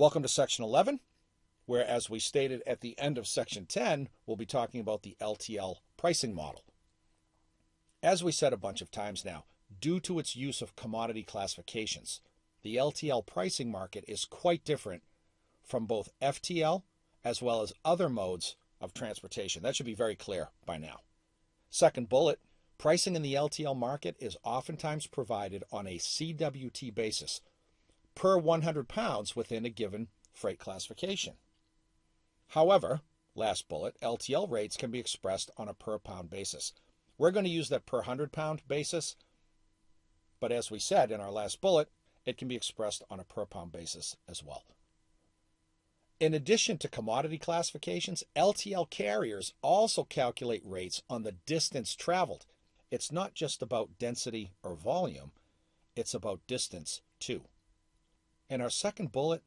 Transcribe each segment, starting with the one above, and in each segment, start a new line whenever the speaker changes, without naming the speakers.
Welcome to Section 11, where, as we stated at the end of Section 10, we'll be talking about the LTL Pricing Model. As we said a bunch of times now, due to its use of commodity classifications, the LTL pricing market is quite different from both FTL as well as other modes of transportation. That should be very clear by now. Second bullet, pricing in the LTL market is oftentimes provided on a CWT basis per 100 pounds within a given freight classification. However, last bullet, LTL rates can be expressed on a per pound basis. We're going to use that per 100 pound basis, but as we said in our last bullet, it can be expressed on a per pound basis as well. In addition to commodity classifications, LTL carriers also calculate rates on the distance traveled. It's not just about density or volume, it's about distance too. In our second bullet,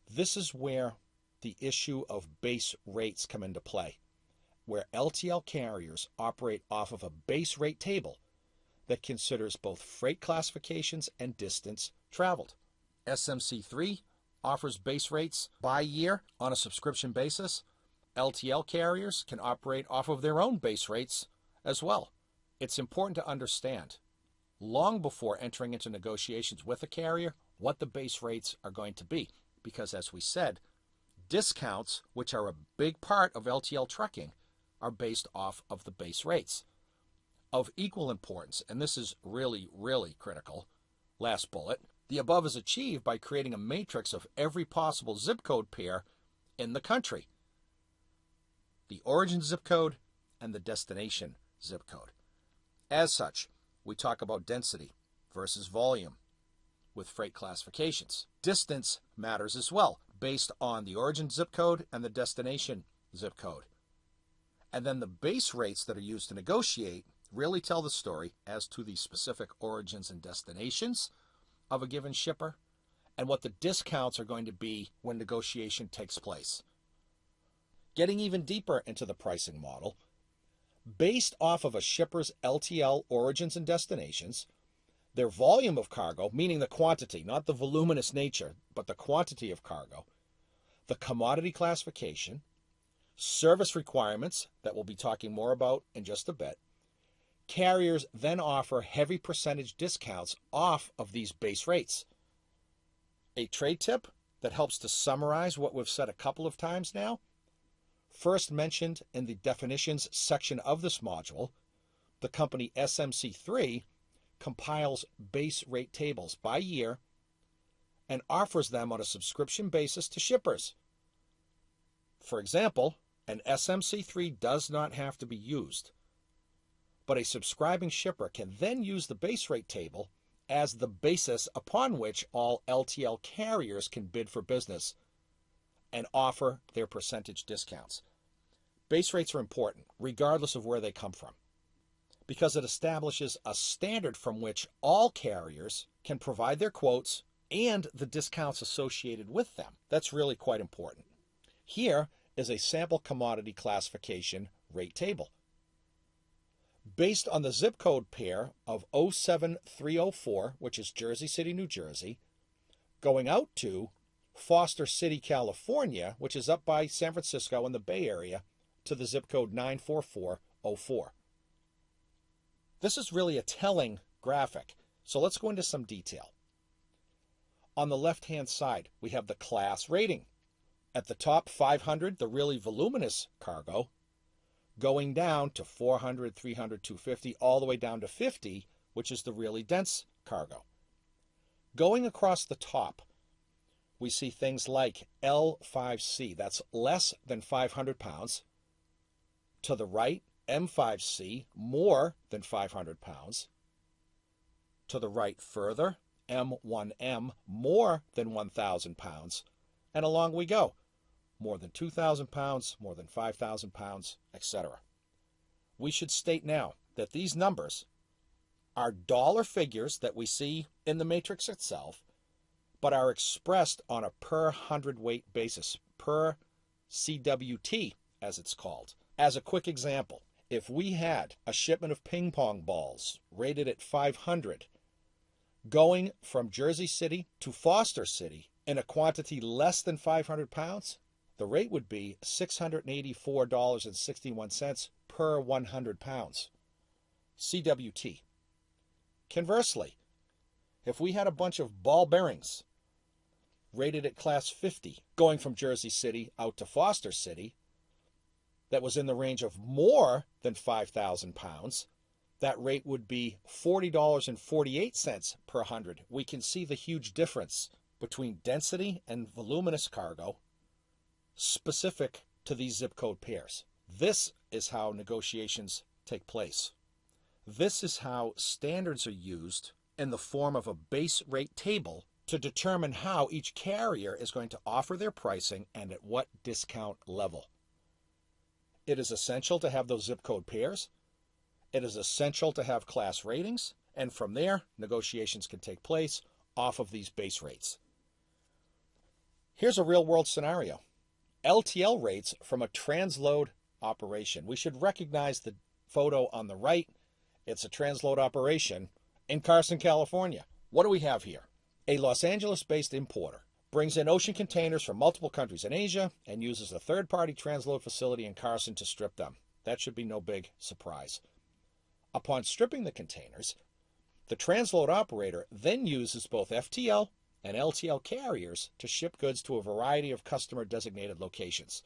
this is where the issue of base rates come into play, where LTL carriers operate off of a base rate table that considers both freight classifications and distance traveled. SMC3 offers base rates by year on a subscription basis. LTL carriers can operate off of their own base rates as well. It's important to understand, long before entering into negotiations with a carrier, what the base rates are going to be. Because as we said, discounts, which are a big part of LTL trucking, are based off of the base rates. Of equal importance, and this is really, really critical, last bullet, the above is achieved by creating a matrix of every possible zip code pair in the country. The origin zip code and the destination zip code. As such, we talk about density versus volume with freight classifications. Distance matters as well, based on the origin zip code and the destination zip code. And then the base rates that are used to negotiate really tell the story as to the specific origins and destinations of a given shipper and what the discounts are going to be when negotiation takes place. Getting even deeper into the pricing model, based off of a shipper's LTL origins and destinations, their volume of cargo, meaning the quantity, not the voluminous nature, but the quantity of cargo, the commodity classification, service requirements that we'll be talking more about in just a bit, carriers then offer heavy percentage discounts off of these base rates. A trade tip that helps to summarize what we've said a couple of times now, first mentioned in the definitions section of this module, the company SMC3 compiles base rate tables by year and offers them on a subscription basis to shippers. For example, an SMC3 does not have to be used, but a subscribing shipper can then use the base rate table as the basis upon which all LTL carriers can bid for business and offer their percentage discounts. Base rates are important, regardless of where they come from, because it establishes a standard from which all carriers can provide their quotes and the discounts associated with them. That's really quite important. Here is a sample commodity classification rate table. Based on the zip code pair of 07304, which is Jersey City, New Jersey, going out to Foster City, California, which is up by San Francisco in the Bay Area, to the zip code 94404. This is really a telling graphic, so let's go into some detail. On the left-hand side, we have the class rating. At the top, 500, the really voluminous cargo, going down to 400, 300, 250, all the way down to 50, which is the really dense cargo. Going across the top, we see things like L5C, that's less than 500 pounds. To the right, M5C, more than 500 pounds. To the right further, M1M, more than 1,000 pounds. And along we go. More than 2,000 pounds, more than 5,000 pounds, etc. We should state now that these numbers are dollar figures that we see in the matrix itself, but are expressed on a per hundredweight basis, per CWT, as it's called. As a quick example, if we had a shipment of ping pong balls rated at 500 going from Jersey City to Foster City In a quantity less than 500 pounds, the rate would be $684.61 per 100 pounds. CWT. Conversely, if we had a bunch of ball bearings rated at class 50 going from Jersey City out to Foster City that was in the range of more than 5,000 pounds, that rate would be $40.48 per 100. We can see the huge difference between density and voluminous cargo specific to these zip code pairs. This is how negotiations take place. This is how standards are used in the form of a base rate table to determine how each carrier is going to offer their pricing and at what discount level. It is essential to have those zip code pairs. It is essential to have class ratings, and from there, negotiations can take place off of these base rates. Here's a real-world scenario. LTL rates from a transload operation. We should recognize the photo on the right. It's a transload operation in Carson, California. What do we have here? A Los Angeles-based importer brings in ocean containers from multiple countries in Asia and uses a third-party transload facility in Carson to strip them. That should be no big surprise. Upon stripping the containers, the transload operator then uses both FTL and LTL carriers to ship goods to a variety of customer-designated locations.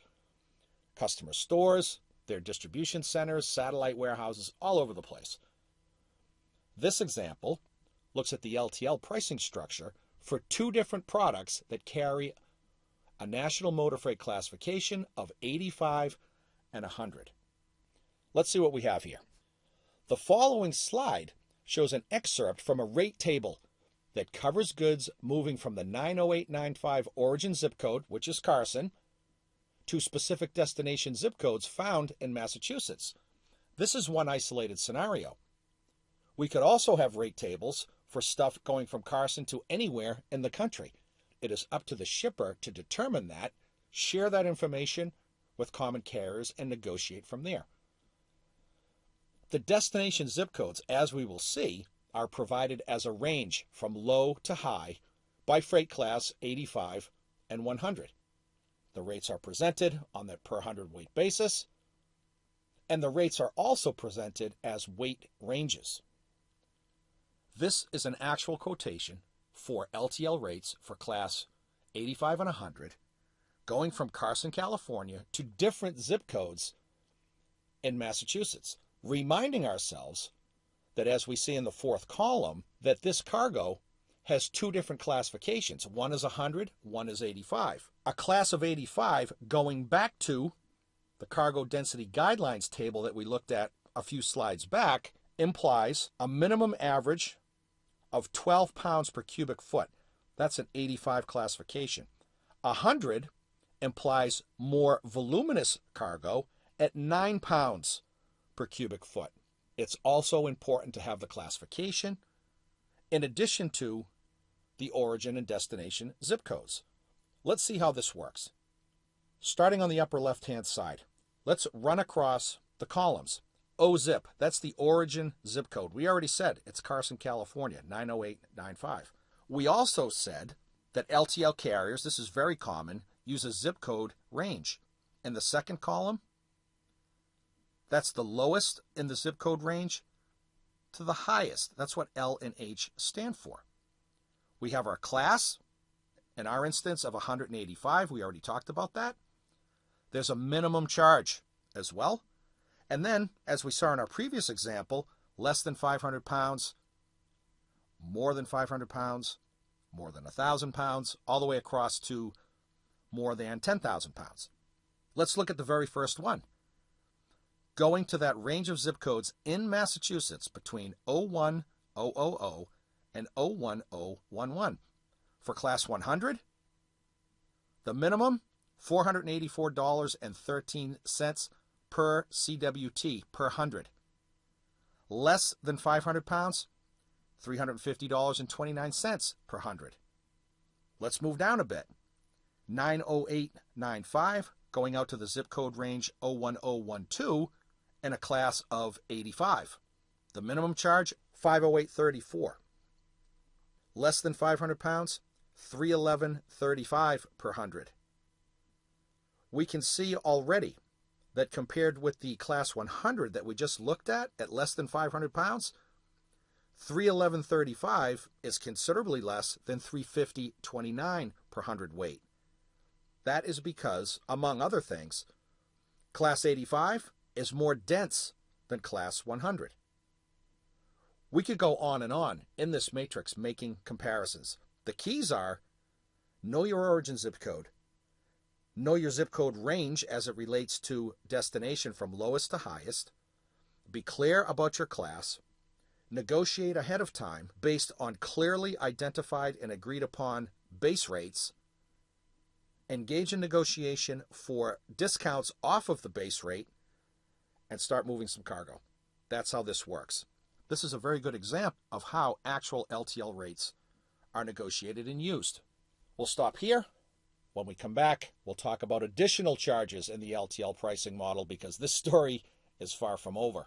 Customer stores, their distribution centers, satellite warehouses, all over the place. This example looks at the LTL pricing structure for two different products that carry a national motor freight classification of 85 and 100. Let's see what we have here. The following slide shows an excerpt from a rate table that covers goods moving from the 90895 origin zip code, which is Carson, to specific destination zip codes found in Massachusetts. This is one isolated scenario. We could also have rate tables for stuff going from Carson to anywhere in the country. It is up to the shipper to determine that, share that information with common carriers, and negotiate from there. The destination zip codes, as we will see, are provided as a range from low to high by freight class 85 and 100. The rates are presented on that per hundredweight basis, and the rates are also presented as weight ranges. This is an actual quotation for LTL rates for class 85 and 100 going from Carson, California to different zip codes in Massachusetts, reminding ourselves that, as we see in the fourth column, that this cargo has two different classifications. One is 100, one is 85. A class of 85, going back to the cargo density guidelines table that we looked at a few slides back, implies a minimum average of 12 pounds per cubic foot. That's an 85 classification. 100 implies more voluminous cargo at 9 pounds per cubic foot. It's also important to have the classification in addition to the origin and destination zip codes. Let's see how this works. Starting on the upper left-hand side, let's run across the columns. OZIP, that's the origin zip code. We already said it's Carson, California, 90895. We also said that LTL carriers, this is very common, use a zip code range. In the second column, that's the lowest in the zip code range to the highest. That's what L and H stand for. We have our class, in our instance, of 185. We already talked about that. There's a minimum charge as well. And then, as we saw in our previous example, less than 500 pounds, more than 500 pounds, more than 1,000 pounds, all the way across to more than 10,000 pounds. Let's look at the very first one. Going to that range of zip codes in Massachusetts between 01000 and 01011. For class 100, the minimum, $484.13 per CWT per 100. Less than 500 pounds, $350.29 per 100. Let's move down a bit. 90895 going out to the zip code range 01012 in a class of 85. The minimum charge, $508.34. Less than 500 pounds, $311.35 per hundred. We can see already that compared with the Class 100 that we just looked at less than 500 pounds, $311.35 is considerably less than $350.29 per hundredweight. That is because, among other things, Class 85 is more dense than Class 100. We could go on and on in this matrix making comparisons. The keys are: know your origin zip code, know your zip code range as it relates to destination from lowest to highest, be clear about your class, negotiate ahead of time based on clearly identified and agreed upon base rates, engage in negotiation for discounts off of the base rate, and start moving some cargo. That's how this works. This is a very good example of how actual LTL rates are negotiated and used. We'll stop here. When we come back, we'll talk about additional charges in the LTL pricing model because this story is far from over.